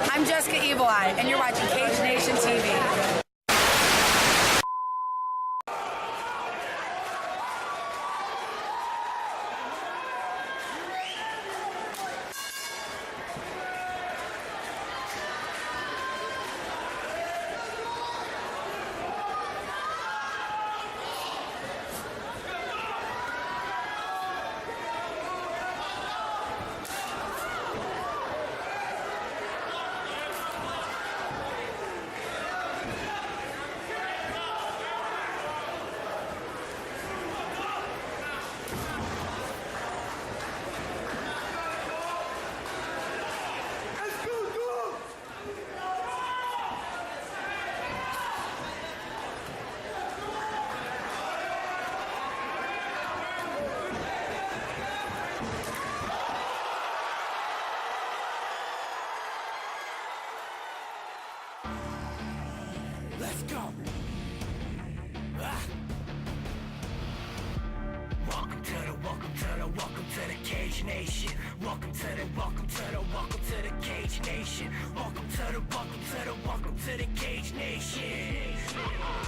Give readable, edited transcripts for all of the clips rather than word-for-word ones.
I'm Jessica Evil Eye, and you're watching Cage Nation TV. Let's go. Welcome to the Cage Nation. Welcome to the Cage Nation. Welcome to the Cage Nation.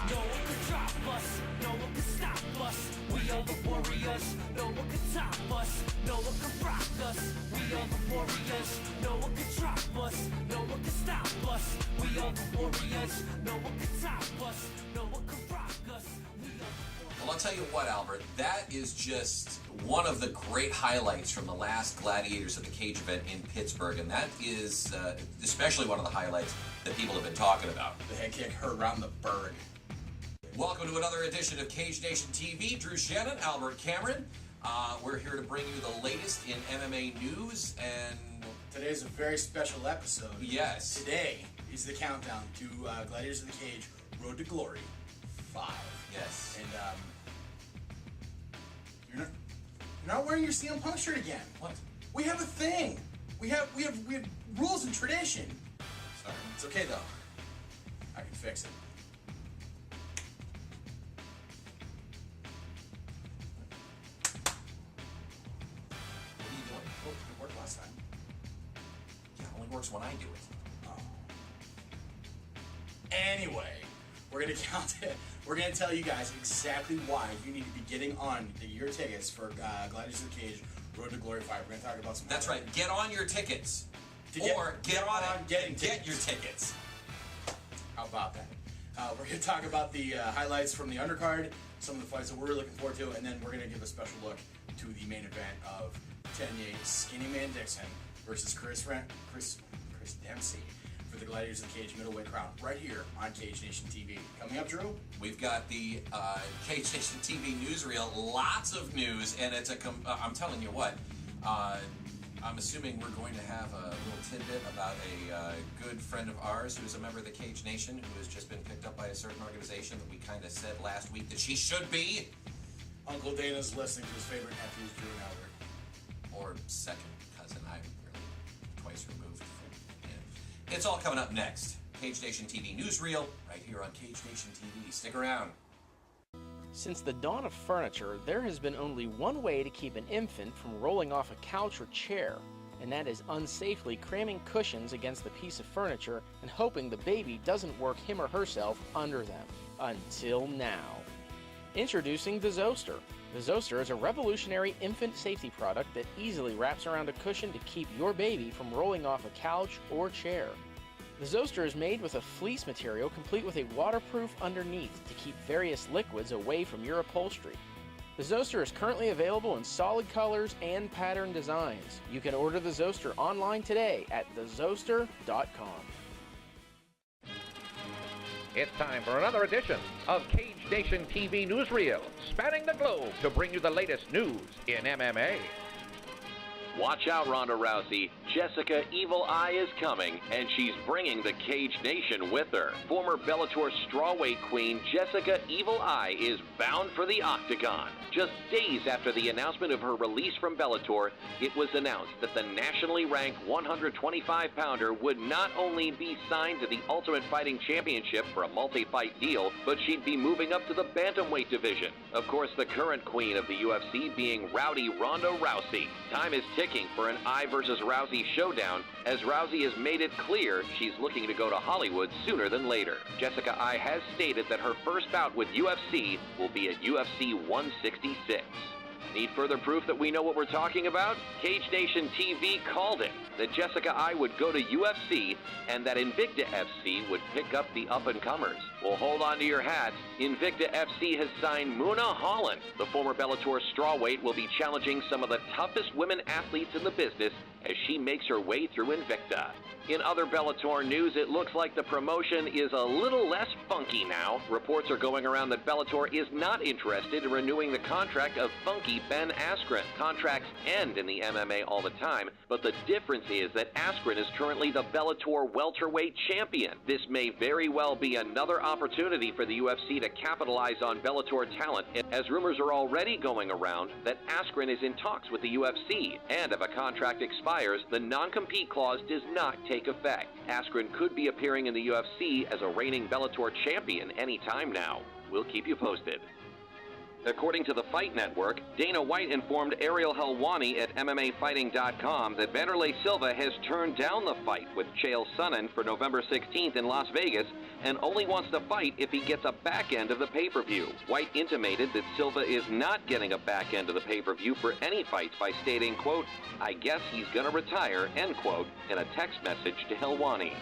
No one can drop us, no one can stop us. We are the warriors, no one can top us, no one can rock us. We are the warriors, no one can drop us, no one can stop us. We are the warriors, no one can top us, no one can rock us. Well, I'll tell you what, Albert, that is just one of the great highlights from the last Gladiators of the Cage event in Pittsburgh, and that is especially one of the highlights that people have been talking about. The head kick hurt around the bird. Welcome to another edition of Cage Nation TV. Drew Shannon, Albert Cameron. We're here to bring you the latest in MMA news, and today's a very special episode. Yes. Today is the countdown to Gladiators of the Cage Road to Glory 5. Yes. And you're not wearing your CM Punk shirt again. What? We have a thing. We have rules and tradition. Sorry. It's okay though. I can fix it. What are you doing? Oh, it worked last time. Yeah, it only works when I do it. Oh. Anyway, we're gonna count it. We're gonna tell you guys exactly why you need to be getting on your tickets for Gladiators of the Cage Road to Glory 5. We're gonna talk about some. That's right. Get on your tickets. Or get on it. Get your tickets. How about that? We're going to talk about the highlights from the undercard, some of the fights that we're looking forward to, and then we're going to give a special look to the main event of Tenyeh Skinnyman Dixon versus Chris Dempsey for the Gladiators of the Cage middleweight crown right here on Cage Nation TV. Coming up, Drew? We've got the Cage Nation TV Newsreel. Lots of news, and it's I'm telling you what, I'm assuming we're going to have a little tidbit about a good friend of ours who's a member of the Cage Nation who has just been picked up by a certain organization that we kind of said last week that she should be. Uncle Dana's listening to his favorite nephews, Drew and Albert. Or second cousin. I'm really twice removed from him. It's all coming up next. Cage Nation TV Newsreel right here on Cage Nation TV. Stick around. Since the dawn of furniture, there has been only one way to keep an infant from rolling off a couch or chair, and that is unsafely cramming cushions against the piece of furniture and hoping the baby doesn't work him or herself under them. Until now. Introducing the Zoster. The Zoster is a revolutionary infant safety product that easily wraps around a cushion to keep your baby from rolling off a couch or chair. The Zoster is made with a fleece material complete with a waterproof underneath to keep various liquids away from your upholstery. The Zoster is currently available in solid colors and pattern designs. You can order the Zoster online today at thezoster.com. It's time for another edition of Cage Nation TV Newsreel, spanning the globe to bring you the latest news in MMA. Watch out, Ronda Rousey. Jessica Evil Eye is coming, and she's bringing the Cage Nation with her. Former Bellator strawweight queen Jessica Evil Eye is bound for the Octagon. Just days after the announcement of her release from Bellator, it was announced that the nationally ranked 125-pounder would not only be signed to the Ultimate Fighting Championship for a multi-fight deal, but she'd be moving up to the bantamweight division. Of course, the current queen of the UFC being Rowdy Ronda Rousey. Time is ticking panicking for an I versus Rousey showdown, as Rousey has made it clear she's looking to go to Hollywood sooner than later. Jessica I has stated that her first bout with UFC will be at UFC 166. Need further proof that we know what we're talking about? Cage Nation TV called it, that Jessica I would go to UFC and that Invicta FC would pick up the up-and-comers. Well, hold on to your hats. Invicta FC has signed Muna Holland. The former Bellator strawweight will be challenging some of the toughest women athletes in the business as she makes her way through Invicta. In other Bellator news, it looks like the promotion is a little less funky now. Reports are going around that Bellator is not interested in renewing the contract of funky Ben Askren. Contracts end in the MMA all the time, but the difference is that Askren is currently the Bellator welterweight champion. This may very well be another opportunity for the UFC to capitalize on Bellator talent, as rumors are already going around that Askren is in talks with the UFC, and if a contract expires, the non-compete clause does not take effect. Askren could be appearing in the UFC as a reigning Bellator champion any time now. We'll keep you posted. According to the Fight Network, Dana White informed Ariel Helwani at MMAfighting.com that Vanderlei Silva has turned down the fight with Chael Sonnen for November 16th in Las Vegas and only wants to fight if he gets a back end of the pay-per-view. White intimated that Silva is not getting a back end of the pay-per-view for any fights by stating, quote, "I guess he's gonna retire," end quote, in a text message to Helwani.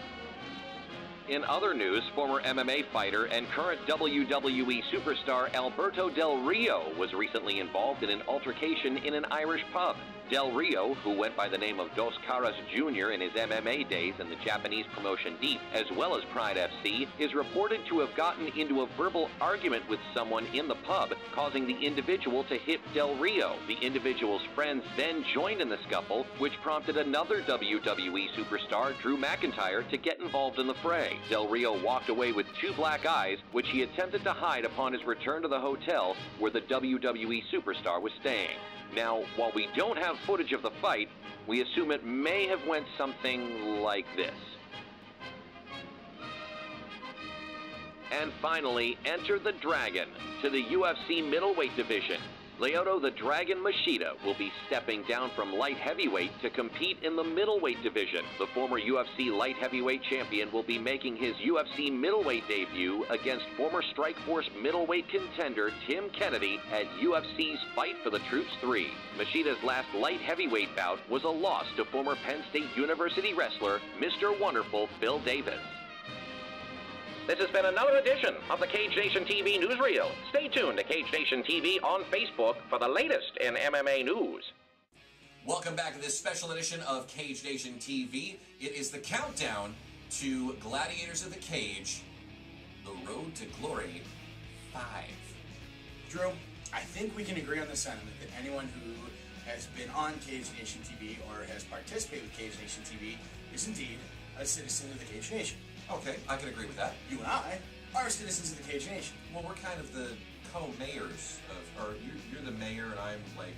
In other news, former MMA fighter and current WWE superstar Alberto Del Rio was recently involved in an altercation in an Irish pub. Del Rio, who went by the name of Dos Caras Jr. in his MMA days in the Japanese promotion Deep, as well as Pride FC, is reported to have gotten into a verbal argument with someone in the pub, causing the individual to hit Del Rio. The individual's friends then joined in the scuffle, which prompted another WWE superstar, Drew McIntyre, to get involved in the fray. Del Rio walked away with 2 black eyes, which he attempted to hide upon his return to the hotel where the WWE superstar was staying. Now, while we don't have footage of the fight, we assume it may have went something like this. And finally, enter the Dragon to the UFC middleweight division. Lyoto the Dragon Machida will be stepping down from light heavyweight to compete in the middleweight division. The former UFC light heavyweight champion will be making his UFC middleweight debut against former Strikeforce middleweight contender Tim Kennedy at UFC's Fight for the Troops 3. Machida's last light heavyweight bout was a loss to former Penn State University wrestler Mr. Wonderful Phil Davis. This has been another edition of the Cage Nation TV Newsreel. Stay tuned to Cage Nation TV on Facebook for the latest in MMA news. Welcome back to this special edition of Cage Nation TV. It is the countdown to Gladiators of the Cage, The Road to Glory 5. Drew, I think we can agree on the sentiment that anyone who has been on Cage Nation TV or has participated with Cage Nation TV is indeed a citizen of the Cage Nation. Okay, I can agree with that. You and I are citizens of the Cage Nation. Well, we're kind of the co-mayors of, or you're the mayor and I'm like...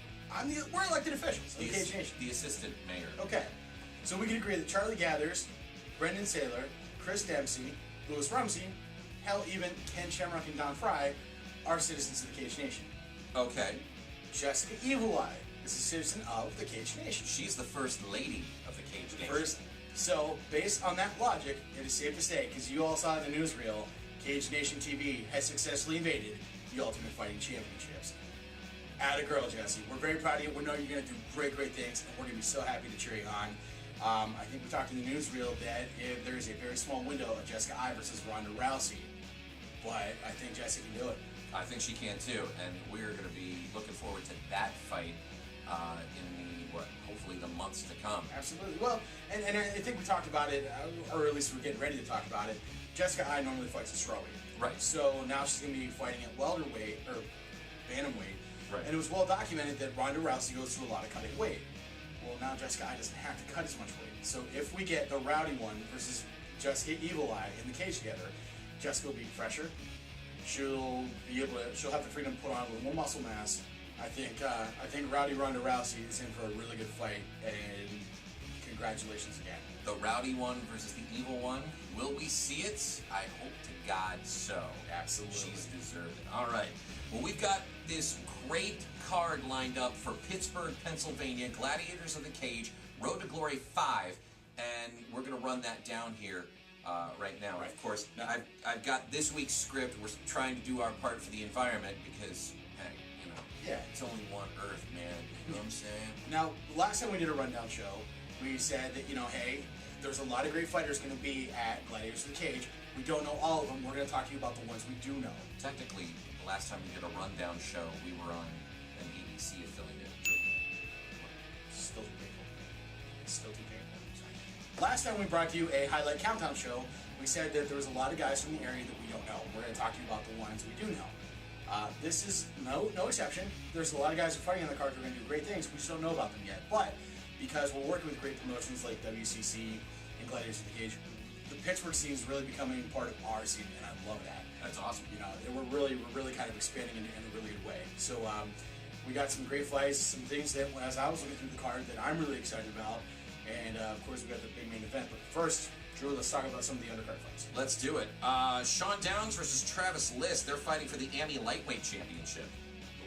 We're elected officials of the Cage Nation. The assistant mayor. Okay, so we can agree that Charlie Gathers, Brendan Saylor, Chris Dempsey, Louis Rumsey, hell, even Ken Shamrock and Don Fry are citizens of the Cage Nation. Okay. Jessica Evil Eye is a citizen of the Cage Nation. She's the first lady of the Cage Nation. So, based on that logic, it is safe to say, because you all saw in the newsreel, Cage Nation TV has successfully invaded the Ultimate Fighting Championships. Atta girl, Jesse. We're very proud of you. We know you're going to do great, great things, and we're going to be so happy to cheer you on. I think we talked in the newsreel that there is a very small window of Jessica I versus Ronda Rousey, but I think Jessica can do it. I think she can too, and we're going to be looking forward to that fight in the, hopefully the months to come. Absolutely. Well, and I think we talked about it, or at least we're getting ready to talk about it. Jessica I normally fights at strawweight. Right. So now she's going to be fighting at welterweight, or bantamweight. Right. And it was well documented that Ronda Rousey goes through a lot of cutting weight. Well, now Jessica I doesn't have to cut as much weight. So if we get the rowdy one versus Jessica Evil Eye in the cage together, Jessica will be fresher. She'll have the freedom to put on a little more muscle mass. I think Rowdy Ronda Rousey is in for a really good fight, and congratulations again. The rowdy one versus the evil one. Will we see it? I hope to God so. Absolutely. She's deserved it. All right. Well, we've got this great card lined up for Pittsburgh, Pennsylvania, Gladiators of the Cage, Road to Glory 5, and we're going to run that down here right now. Right. Of course, I've got this week's script. We're trying to do our part for the environment because, hey, you know, Yeah. it's only one Earth, man. You know what I'm saying? Now, the last time we did a rundown show, we said that, hey, there's a lot of great fighters going to be at Gladiators of the Cage. We don't know all of them. We're going to talk to you about the ones we do know. Technically, the last time we did a rundown show, we were on an ABC affiliate. Still too painful. It's still too painful. Last time we brought to you a highlight countdown show, we said that there was a lot of guys from the area that we don't know. We're going to talk to you about the ones we do know. This is no exception. There's a lot of guys who are fighting on the card who are going to do great things. We just don't know about them yet. But because we're working with great promotions like WCC and Gladiators of the Cage, the Pittsburgh scene is really becoming part of our scene, and I love that. That's awesome. And we're really kind of expanding in a really good way. So we got some great fights, some things that as I was looking through the card that I'm really excited about, and of course we got the big main event. But first, Drew, let's talk about some of the undercard fights. Let's do it. Sean Downs versus Travis List. They're fighting for the AMI Lightweight Championship.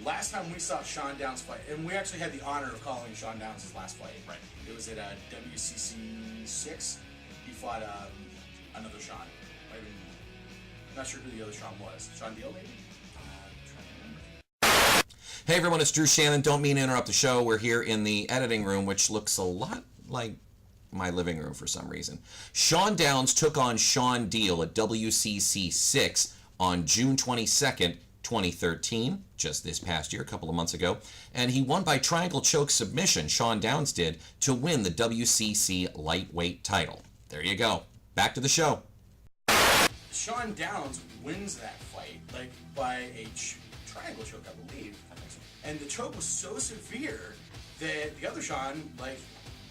Last time we saw Sean Downs fight, and we actually had the honor of calling Sean Downs' last fight. Right. It was at WCC 6. He fought another Sean. I'm not sure who the other Sean was. Sean Deal, maybe? I'm trying to remember. Hey everyone, it's Drew Shannon. Don't mean to interrupt the show. We're here in the editing room, which looks a lot like my living room for some reason. Sean Downs took on Sean Deal at WCC 6 on June 22nd, 2013, just this past year, a couple of months ago, and he won by triangle choke submission, Sean Downs did, to win the WCC lightweight title. There you go. Back to the show. Sean Downs wins that fight, by a triangle choke, I believe. And the choke was so severe that the other Sean,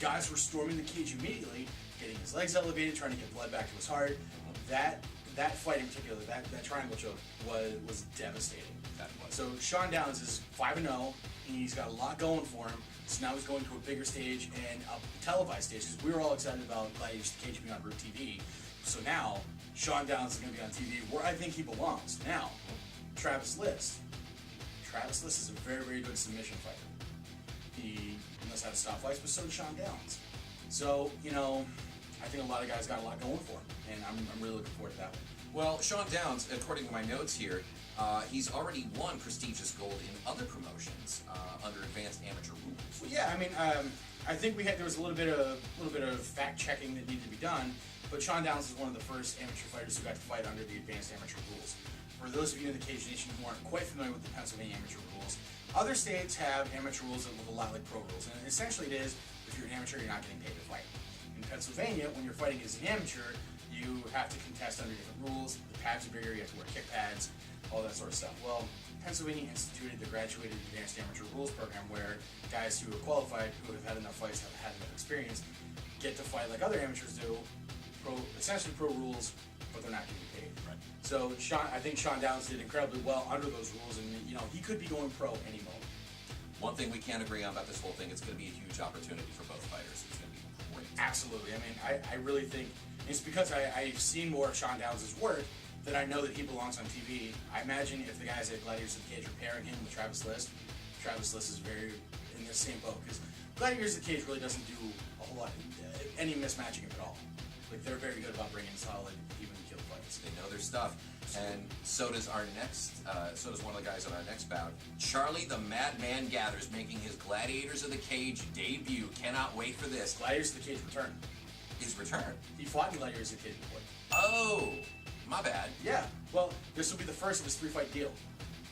guys were storming the cage immediately, getting his legs elevated, trying to get blood back to his heart. That fight in particular, that triangle choke was devastating. So Sean Downs is 5-0. He's got a lot going for him. So now he's going to a bigger stage and a televised stage, because we were all excited about Gladiators of the Cage being on Root TV. So now Sean Downs is going to be on TV where I think he belongs. Now, Travis List. Travis List is a very, very good submission fighter. He knows how to stop fights, but so does Sean Downs. So, I think a lot of guys got a lot going for him, and I'm really looking forward to that one. Well, Sean Downs, according to my notes here, he's already won prestigious gold in other promotions under advanced amateur rules. Well, yeah, I think there was a little bit of fact checking that needed to be done, but Sean Downs is one of the first amateur fighters who got to fight under the advanced amateur rules. For those of you in the Cage Nation who aren't quite familiar with the Pennsylvania amateur rules, other states have amateur rules that look a lot like pro rules, and essentially it is, if you're an amateur, you're not getting paid to fight. In Pennsylvania, when you're fighting as an amateur, you have to contest under different rules. The pads are bigger, you have to wear kick pads, all that sort of stuff. Well, Pennsylvania instituted the Graduated Advanced Amateur Rules program, where guys who are qualified, who have had enough fights, have had enough experience, get to fight like other amateurs do, essentially pro rules, but they're not getting paid. Right. So I think Sean Downs did incredibly well under those rules, and he could be going pro any moment. One thing we can't agree on about this whole thing, it's going to be a huge opportunity for both fighters. It's going to be great. Absolutely. I really think it's because I've seen more of Sean Downs' work that I know that he belongs on TV. I imagine if the guys at Gladiators of the Cage are pairing him with Travis List is very in the same boat, because Gladiators of the Cage really doesn't do a whole lot, any mismatching at all. They're very good about bringing solid, even kill fights. They know their stuff. And so does so does one of the guys on our next bout. Charlie the Madman Gathers making his Gladiators of the Cage debut. Cannot wait for this. Gladiators of the Cage return. His return. He fought in Gladiators of the Cage before. Oh, my bad. Yeah. Well, this will be the first of his 3-fight deal.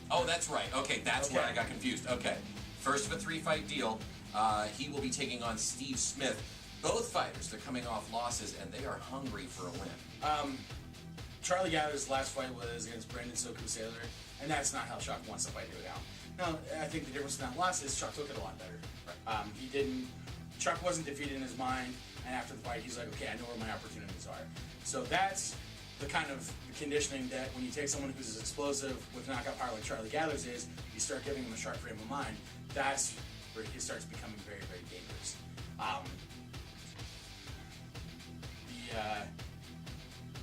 Oh, that's right. Okay, that's where I got confused. Okay. First of a 3-fight deal. He will be taking on Steve Smith. Both fighters, they're coming off losses, and they are hungry for a win. Charlie Gather's last fight was against Brandon Soku Sailor, and that's not how Chuck wants the fight to go down. Now, I think the difference in that loss is Chuck took it a lot better. Right. Chuck wasn't defeated in his mind, and after the fight, he's like, okay, I know where my opportunities are. So that's the kind of conditioning that when you take someone who's as explosive with knockout power like Charlie Gather's is, you start giving him a sharp frame of mind. That's where he starts becoming very, very dangerous.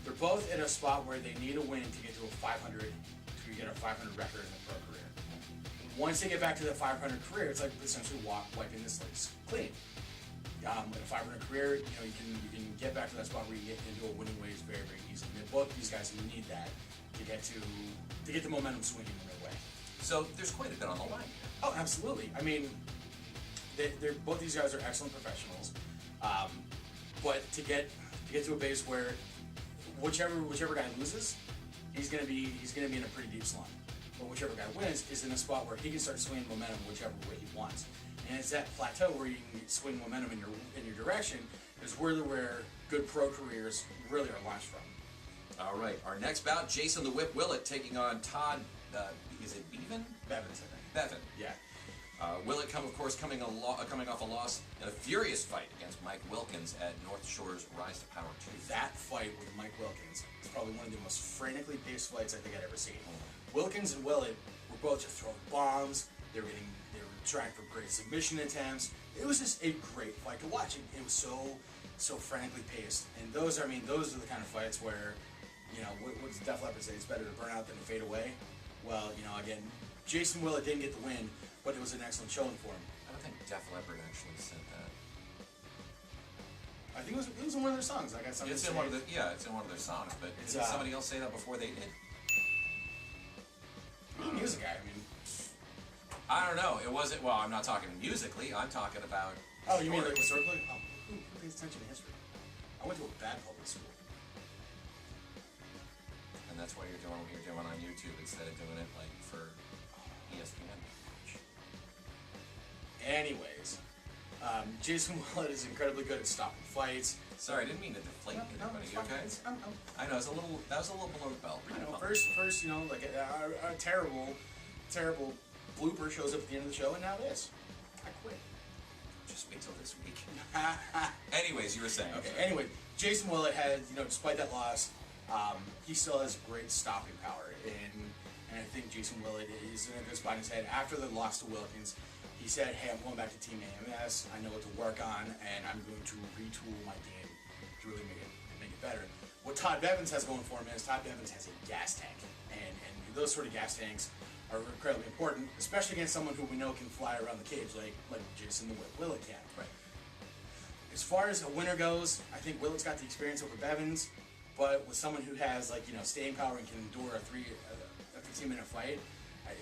they're both in a spot where they need a win to get to a 500, to get a 500 record in their pro career. Once they get back to the 500 career, it's like essentially wiping this league clean. In a 500 career, you can get back to that spot where you get into a winning ways very, very easily. And both these guys need that to get the momentum swinging in their way. So there's quite a bit on the line here. Oh, absolutely. I mean, they're both these guys are excellent professionals, but to get to a base where whichever guy loses, he's gonna be in a pretty deep slump. But whichever guy wins is in a spot where he can start swinging momentum whichever way he wants. And it's that plateau where you can swing momentum in your direction is really where good pro careers really are launched from. All right, our next bout, Jason the Whip Willett taking on Todd, is it Bevan? Bevins, I think. Bevan. Yeah. Willett, coming off a loss in a furious fight against Mike Wilkins at North Shore's Rise to Power 2. That fight with Mike Wilkins is probably one of the most frantically paced fights I think I'd ever seen. Wilkins and Willett were both just throwing bombs. They were trying for great submission attempts. It was just a great fight to watch. It was so frantically paced. And those are the kind of fights where, what does Def Leppard say? It's better to burn out than to fade away. Well, again, Jason Willett didn't get the win, but it was an excellent showing for him. I don't think Def Leppard actually said that. I think it was in one of their songs. I got something. It's in one of their songs. But did somebody else say that before they did? Music guy. I mean, I don't know. It wasn't. Well, I'm not talking musically. I'm talking about. Oh, you mean like historically? Oh, who pays attention to history? I went to a bad public school. And that's why you're doing what you're doing on YouTube instead of doing it like for ESPN. Anyways, Jason Willett is incredibly good at stopping fights. Sorry, I didn't mean to deflate anybody. You okay? I know that was a little below the belt. I know. First, like a terrible blooper shows up at the end of the show, and now this. I quit. Just wait till this week. Anyways, you were saying. Okay. Anyway, Jason Willett had, despite that loss, he still has great stopping power, and I think Jason Willett is in a good spot in his head. After the loss to Wilkins, he said, "Hey, I'm going back to Team AMS. I know what to work on, and I'm going to retool my game to really make it better." What Todd Bevins has going for him is Todd Bevins has a gas tank, and those sort of gas tanks are incredibly important, especially against someone who we know can fly around the cage like Jason the Whip Willett can. Right. As far as a winner goes, I think Willett's got the experience over Bevins, but with someone who has staying power and can endure a 15-minute fight,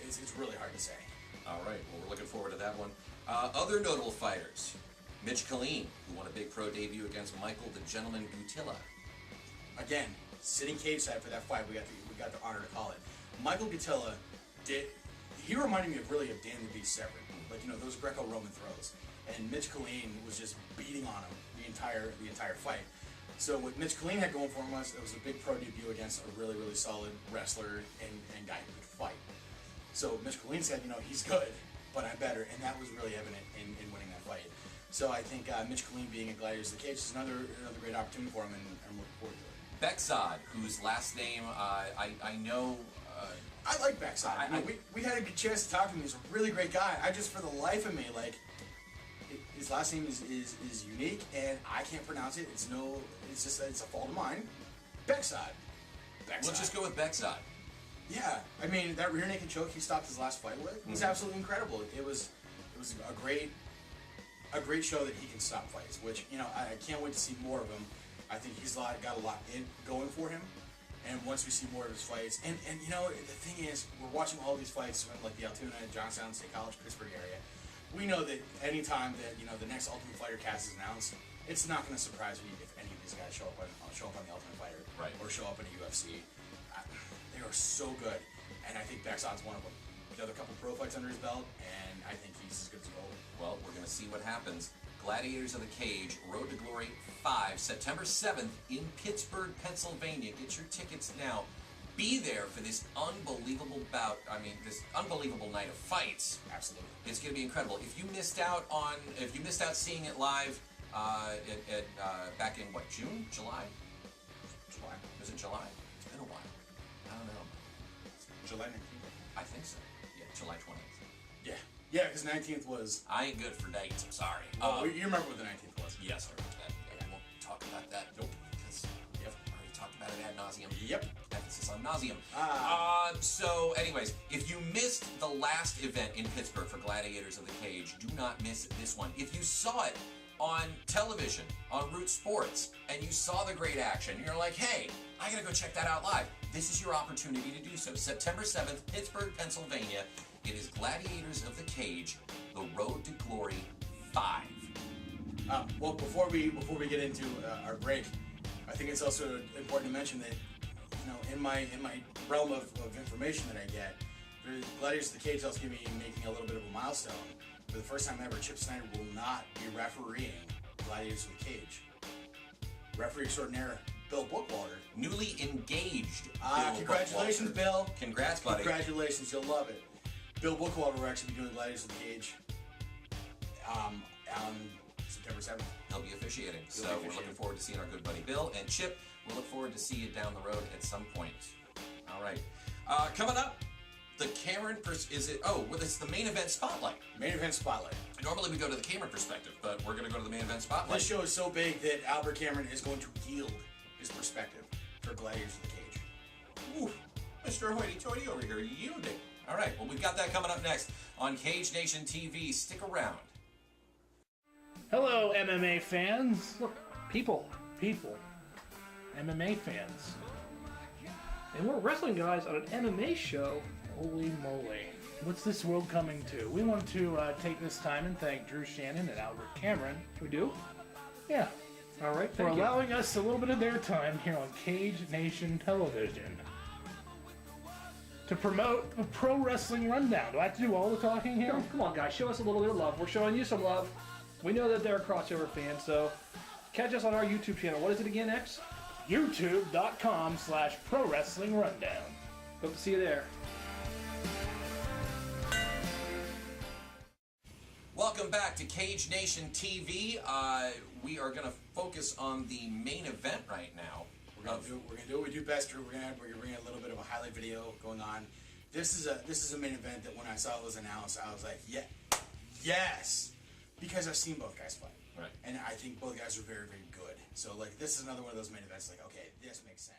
it's really hard to say. All right. Well, we're looking forward to that one. Other notable fighters: Mitch Killeen, who won a big pro debut against Michael the Gentleman Gutilla. Again, sitting cage side for that fight, we got the honor to call it. Michael Gutilla he reminded me of Dan the Beast Severn, those Greco-Roman throws, and Mitch Killeen was just beating on him the entire fight. So what Mitch Killeen had going for him was it was a big pro debut against a really, really solid wrestler and guy who could fight. So Mitch Killeen said, he's good, but I'm better, and that was really evident in winning that fight. So I think Mitch Killeen being at Gladiators of the Cage is another great opportunity for him, and I'm looking forward to it. Bexod, whose last name I know. I like Bexod. We had a good chance to talk to him. He's a really great guy. I just, for the life of me, his last name is unique, and I can't pronounce it. It's a fault of mine. Bexod. We'll just go with Bexod. Yeah, I mean that rear naked choke he stopped his last fight with was absolutely incredible. It was a great show that he can stop fights. Which I can't wait to see more of him. I think he's got a lot going for him. And once we see more of his fights, and the thing is, we're watching all these fights from the Altoona, Johnstown State College, Pittsburgh area. We know that any time that the next Ultimate Fighter cast is announced, it's not going to surprise me if any of these guys show up on the Ultimate Fighter, right, or show up in a UFC. They are so good, and I think Bexod's one of them. He has a couple pro fights under his belt, and I think he's as good as gold. Well, we're going to see what happens. Gladiators of the Cage, Road to Glory 5, September 7th in Pittsburgh, Pennsylvania. Get your tickets now. Be there for this unbelievable bout. I mean, this unbelievable night of fights. Absolutely. It's going to be incredible. If you missed out seeing it live back in June? July? Was it July? It's been a while. I don't know. July 19th? I think so. Yeah, July 20th. Yeah, because 19th was... I ain't good for dates, I'm sorry. You remember what the 19th was? Yes, I remember that. Yeah, we won't talk about that. Nope. Because nauseum. Yep. Emphasis on nauseum. Ah. Anyways, if you missed the last event in Pittsburgh for Gladiators of the Cage, do not miss this one. If you saw it on television, on Root Sports, and you saw the great action, you're like, hey, I gotta go check that out live. This is your opportunity to do so. September 7th, Pittsburgh, Pennsylvania. It is Gladiators of the Cage, The Road to Glory 5. Well, before we get into our break, I think it's also important to mention that, you know, in my realm of information that I get, the Gladiators of the Cage also give me making a little bit of a milestone. For the first time ever, Chip Snyder will not be refereeing Gladiators of the Cage. Referee extraordinaire Bill Bookwalter. Newly engaged. Congratulations, Bill. Congrats, buddy. Congratulations, you'll love it. Bill Bookwalter will actually be doing Gladiators of the Cage on September 7th. He'll be officiating. We're looking forward to seeing our good buddy Bill. And Chip, we'll look forward to see you down the road at some point. All right. Coming up, the Cameron... it's the main event spotlight. Main event spotlight. Normally we go to the Cameron perspective, but we're going to go to the main event spotlight. This show is so big that Albert Cameron is going to yield his perspective for Gladiators of the Cage. Ooh, Mr. Hoity-toity over here, yielding. All right, well, we've got that coming up next on Cage Nation TV. Stick around. Hello, MMA fans. Look, people, MMA fans. And we're wrestling guys on an MMA show. Holy moly. What's this world coming to? We want to take this time and thank Drew Shannon and Albert Cameron. We do? Yeah. All right, For allowing us a little bit of their time here on Cage Nation Television to promote the Pro Wrestling Rundown. Do I have to do all the talking here? Come on, guys. Show us a little bit of love. We're showing you some love. We know that they're crossover fans, so catch us on our YouTube channel. What is it again, X? YouTube.com/Pro Wrestling Rundown. Hope to see you there. Welcome back to Cage Nation TV. We are going to focus on the main event right now. We're gonna do what we do best, Drew. We're gonna bring a little bit of a highlight video going on. This is a main event that when I saw it was announced, I was like, yeah, yes, because I've seen both guys fight, right? And I think both guys are very, very good. So like, this is another one of those main events. Like, okay, this makes sense.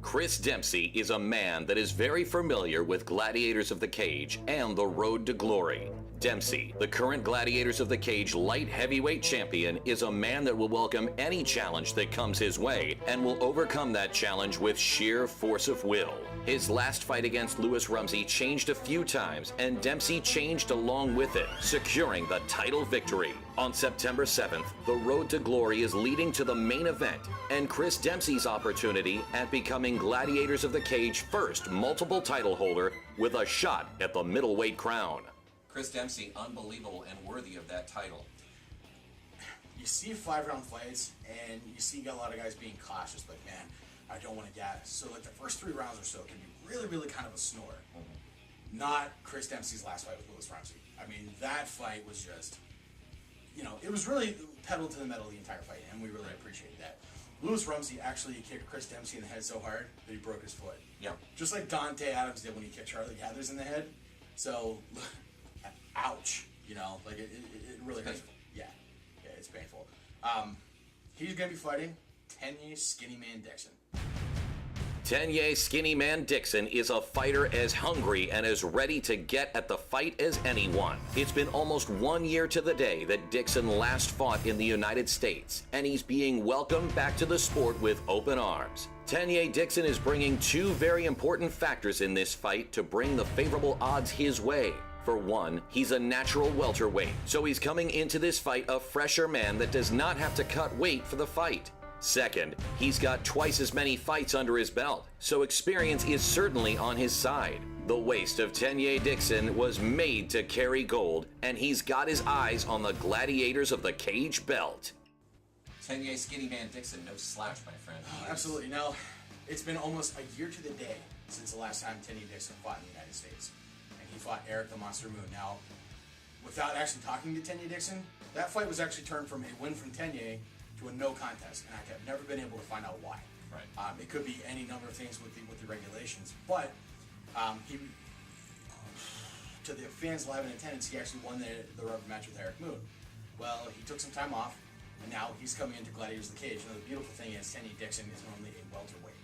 Chris Dempsey is a man that is very familiar with Gladiators of the Cage and the Road to Glory. Dempsey, the current Gladiators of the Cage light heavyweight champion, is a man that will welcome any challenge that comes his way and will overcome that challenge with sheer force of will. His last fight against Louis Rumsey changed a few times, and Dempsey changed along with it, securing the title victory. On September 7th, the Road to Glory is leading to the main event, and Chris Dempsey's opportunity at becoming Gladiators of the Cage first multiple title holder with a shot at the middleweight crown. Chris Dempsey, unbelievable and worthy of that title. You see 5-round fights, and you see a lot of guys being cautious, like, man, I don't want to gas. So like the first 3 rounds or so can be really, really kind of a snore. Mm-hmm. Not Chris Dempsey's last fight with Louis Rumsey. I mean, that fight was just, you know, it was really pedal to the metal the entire fight, and we really appreciated that. Louis Rumsey actually kicked Chris Dempsey in the head so hard that he broke his foot. Yeah. Just like Dante Adams did when he kicked Charlie Gathers in the head. So, ouch. You know, like it really hurts. Yeah, it's painful. He's going to be fighting Tenyeh Skinnyman Dixon. Tenyeh Skinnyman Dixon is a fighter as hungry and as ready to get at the fight as anyone. It's been almost 1 year to the day that Dixon last fought in the United States, and he's being welcomed back to the sport with open arms. Tenyeh Dixon is bringing 2 very important factors in this fight to bring the favorable odds his way. For one, he's a natural welterweight, so he's coming into this fight a fresher man that does not have to cut weight for the fight. Second, he's got twice as many fights under his belt, so experience is certainly on his side. The waist of Tenyeh Dixon was made to carry gold, and he's got his eyes on the Gladiators of the Cage belt. Tenyeh Skinnyman Dixon, no slouch, my friend. Oh, absolutely. Now, it's been almost a year to the day since the last time Tenyeh Dixon fought in the United States. And he fought Eric the Monster Moon. Now, without actually talking to Tenyeh Dixon, that fight was actually turned from a win from Tenyeh to a no contest, and I have never been able to find out why. Right. It could be any number of things with the regulations, but he, to the fans live in attendance, he actually won the rubber match with Eric Moon. Well, he took some time off, And now he's coming into Gladiators of the Cage. And the beautiful thing is Tenyeh Dixon is normally a welterweight.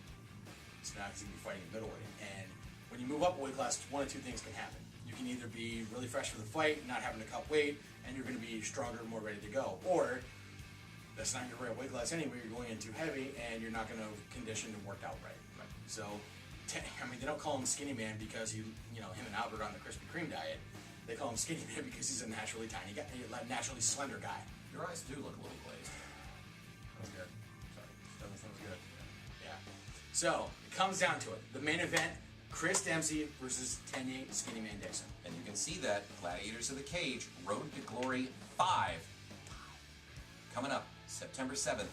So now he's going to be fighting a middleweight. And when you move up a weight class, one of two things can happen. You can either be really fresh for the fight, not having to cut weight, and you're going to be stronger, more ready to go. Or that's not your right weight class anyway. You're going in too heavy, and you're not going to condition and work out right. So, I mean, they don't call him Skinnyman because him and Albert on the Krispy Kreme diet. They call him Skinnyman because he's a naturally tiny guy, a naturally slender guy. Your eyes do look a little glazed. That was good. Sorry. That was good. Yeah. So, it comes down to it. The main event, Chris Dempsey versus Tenyeh Skinnyman Dixon. And you can see that Gladiators of the Cage, Road to Glory 5, coming up September 7th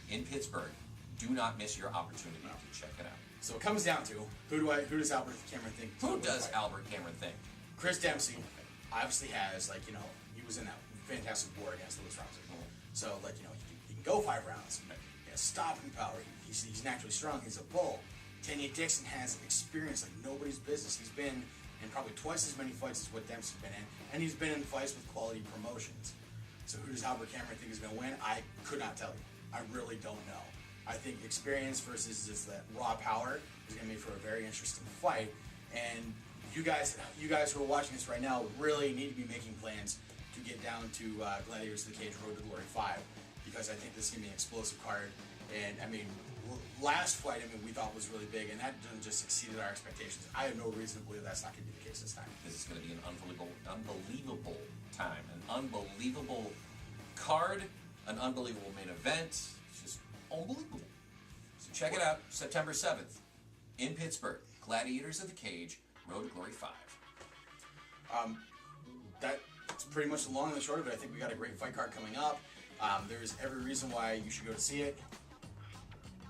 in Pittsburgh. Do not miss your opportunity to check it out. So it comes down to, who does Albert Cameron think? Who does Albert Cameron think? Chris Dempsey obviously has, he was in that fantastic war against Louis Rousey. So, he can go 5 rounds. He has stopping power. He's naturally strong. He's a bull. Tenyeh Dixon has experience like nobody's business. He's been in probably twice as many fights as what Dempsey's been in, and he's been in fights with quality promotions. So who does Albert Cameron think is going to win? I could not tell you. I really don't know. I think experience versus just that raw power is going to make for a very interesting fight. And you guys who are watching this right now really need to be making plans to get down to Gladiators of the Cage Road to Glory 5, because I think this is going to be an explosive card. And I mean, last fight, we thought was really big, and that just exceeded our expectations. I have no reason to believe that's not going to be the case this time. This is going to be an unbelievable time, an unbelievable card, an unbelievable main event. It's just unbelievable. So check it out, September 7th in Pittsburgh. Gladiators of the Cage, Road to Glory 5. That's pretty much the long and the short of it. I think we got a great fight card coming up. There's every reason why you should go to see it.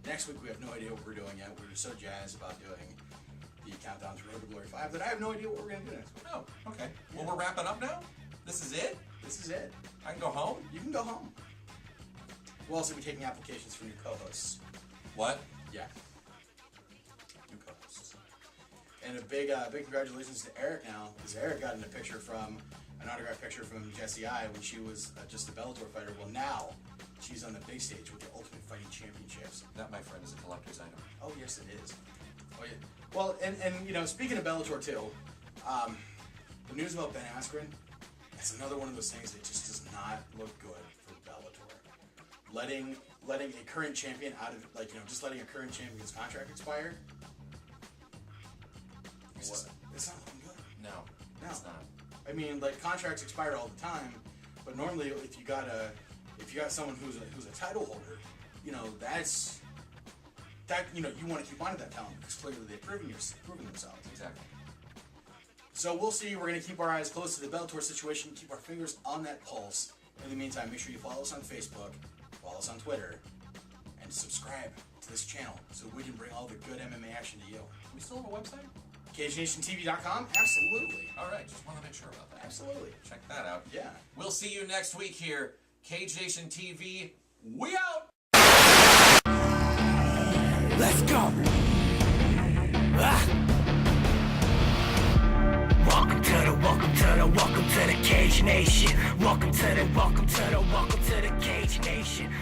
Next week, we have no idea what we're doing yet. We're just so jazzed about doing the countdown to Road to Glory 5 that I have no idea what we're going to do next week. Oh, okay. Yeah. Well, we're wrapping up now? This is it? This is it. I can go home? You can go home. We'll also be taking applications for new co-hosts. What? Yeah. New co-hosts. And a big congratulations to Eric now, because Eric got an autographed picture from Jessie I when she was just a Bellator fighter. Well, now she's on the big stage with the Ultimate Fighting Championships. That, my friend, is a collector's item. Oh, yes, it is. Oh, yeah. Well, and speaking of Bellator, too, the news about Ben Askren, that's another one of those things that just does not look good for Bellator. Letting a current champion out of, just letting a current champion's contract expire, it's not looking good. No, it's not. I mean, contracts expire all the time, but normally if you got someone who's a title holder, you want to keep on to that talent because clearly they've proven themselves. Exactly. So we'll see. We're going to keep our eyes close to the Bellator situation, keep our fingers on that pulse. In the meantime, make sure you follow us on Facebook, follow us on Twitter, and subscribe to this channel so we can bring all the good MMA action to you. Do we still have a website? CageNationTV.com? Absolutely. All right, just want to make sure about that. Absolutely. Check that out. Yeah. We'll see you next week here. Cage Nation TV, we out! Let's go! Welcome to the Cage Nation. Welcome to the Cage Nation.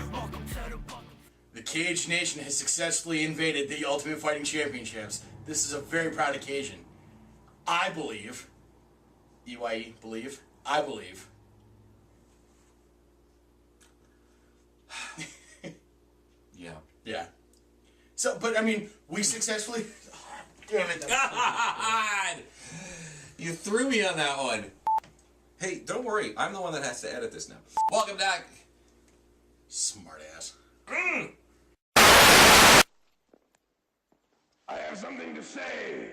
The Cage Nation has successfully invaded the Ultimate Fighting Championships. This is a very proud occasion. I believe, EYE, believe, I believe. Yeah. Yeah. So, but we successfully. Damn it. God! You threw me on that one. Hey, don't worry. I'm the one that has to edit this now. Welcome back. Smart ass. I have something to say.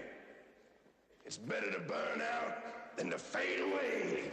It's better to burn out than to fade away.